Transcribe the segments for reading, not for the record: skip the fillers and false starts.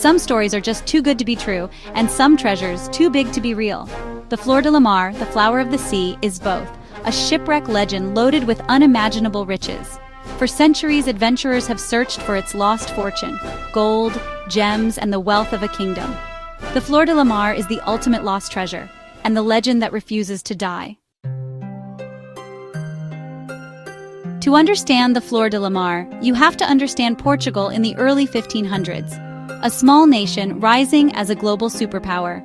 Some stories are just too good to be true, and some treasures too big to be real. The Flor de la Mar, the flower of the sea, is both a shipwreck legend loaded with unimaginable riches. For centuries, adventurers have searched for its lost fortune, gold, gems, and the wealth of a kingdom. The Flor de la Mar is the ultimate lost treasure, and the legend that refuses to die. To understand the Flor de la Mar, you have to understand Portugal in the early 1500s, a small nation rising as a global superpower.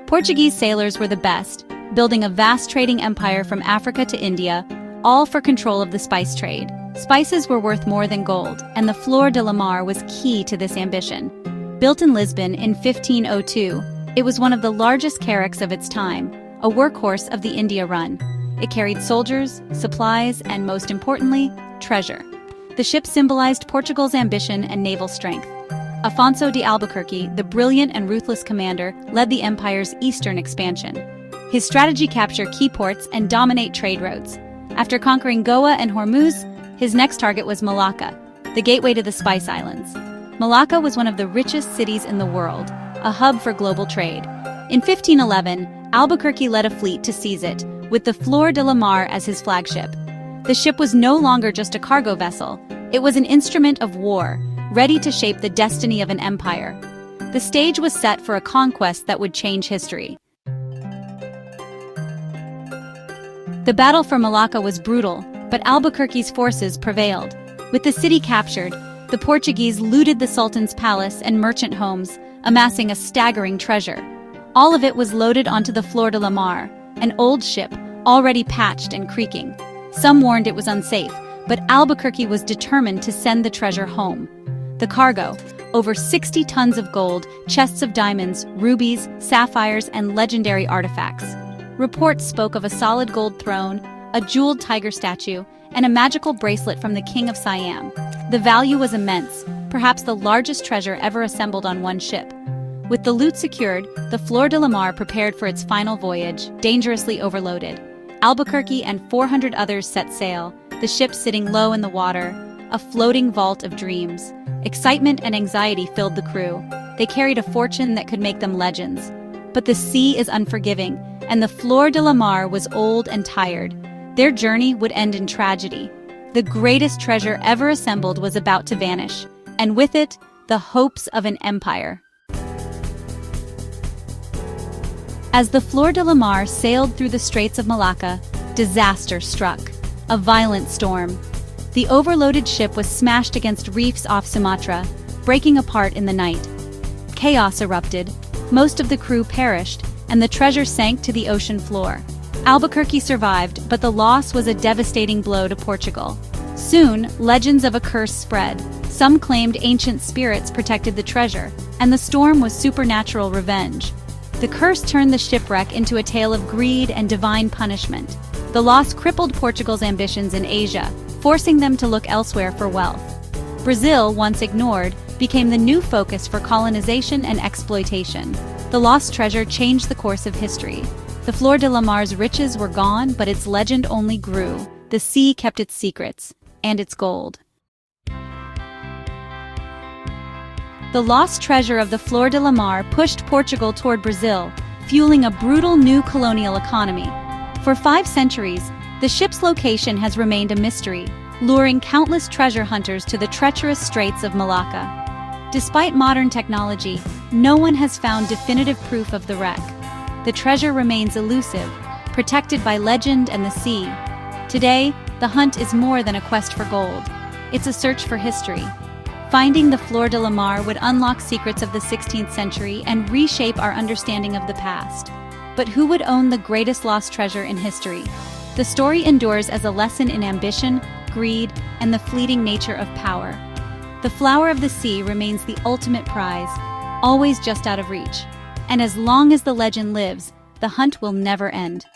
Portuguese sailors were the best, building a vast trading empire from Africa to India, all for control of the spice trade. Spices were worth more than gold, and the Flor de la Mar was key to this ambition. Built in Lisbon in 1502, it was one of the largest carracks of its time, a workhorse of the India run. It carried soldiers, supplies, and most importantly, treasure. The ship symbolized Portugal's ambition and naval strength. Afonso de Albuquerque, the brilliant and ruthless commander, led the empire's eastern expansion. His strategy captured key ports and dominate trade routes. After conquering Goa and Hormuz, his next target was Malacca, the gateway to the Spice Islands. Malacca was one of the richest cities in the world, a hub for global trade. In 1511, Albuquerque led a fleet to seize it, with the Flor de la Mar as his flagship. The ship was no longer just a cargo vessel, it was an instrument of war, ready to shape the destiny of an empire. The stage was set for a conquest that would change history. The battle for Malacca was brutal, but Albuquerque's forces prevailed. With the city captured, the Portuguese looted the Sultan's palace and merchant homes, amassing a staggering treasure. All of it was loaded onto the Flor de la Mar, an old ship, already patched and creaking. Some warned it was unsafe, but Albuquerque was determined to send the treasure home. The cargo, over 60 tons of gold, chests of diamonds, rubies, sapphires, and legendary artifacts. Reports spoke of a solid gold throne, a jeweled tiger statue, and a magical bracelet from the King of Siam. The value was immense, perhaps the largest treasure ever assembled on one ship. With the loot secured, the Flor de la Mar prepared for its final voyage, dangerously overloaded. Albuquerque and 400 others set sail, the ship sitting low in the water, a floating vault of dreams. Excitement and anxiety filled the crew. They carried a fortune that could make them legends. But the sea is unforgiving, and the Flor de la Mar was old and tired. Their journey would end in tragedy. The greatest treasure ever assembled was about to vanish, and with it, the hopes of an empire. As the Flor de la Mar sailed through the Straits of Malacca, disaster struck. A violent storm. The overloaded ship was smashed against reefs off Sumatra, breaking apart in the night. Chaos erupted, most of the crew perished, and the treasure sank to the ocean floor. Albuquerque survived, but the loss was a devastating blow to Portugal. Soon, legends of a curse spread. Some claimed ancient spirits protected the treasure, and the storm was supernatural revenge. The curse turned the shipwreck into a tale of greed and divine punishment. The loss crippled Portugal's ambitions in Asia, forcing them to look elsewhere for wealth. Brazil, once ignored, became the new focus for colonization and exploitation. The lost treasure changed the course of history. The Flor de la Mar's riches were gone, but its legend only grew. The sea kept its secrets, and its gold. The lost treasure of the Flor de la Mar pushed Portugal toward Brazil, fueling a brutal new colonial economy. For 5 centuries, the ship's location has remained a mystery, luring countless treasure hunters to the treacherous Straits of Malacca. Despite modern technology, no one has found definitive proof of the wreck. The treasure remains elusive, protected by legend and the sea. Today, the hunt is more than a quest for gold. It's a search for history. Finding the Flor de la Mar would unlock secrets of the 16th century and reshape our understanding of the past. But who would own the greatest lost treasure in history? The story endures as a lesson in ambition, greed, and the fleeting nature of power. The flower of the sea remains the ultimate prize, always just out of reach. And as long as the legend lives, the hunt will never end.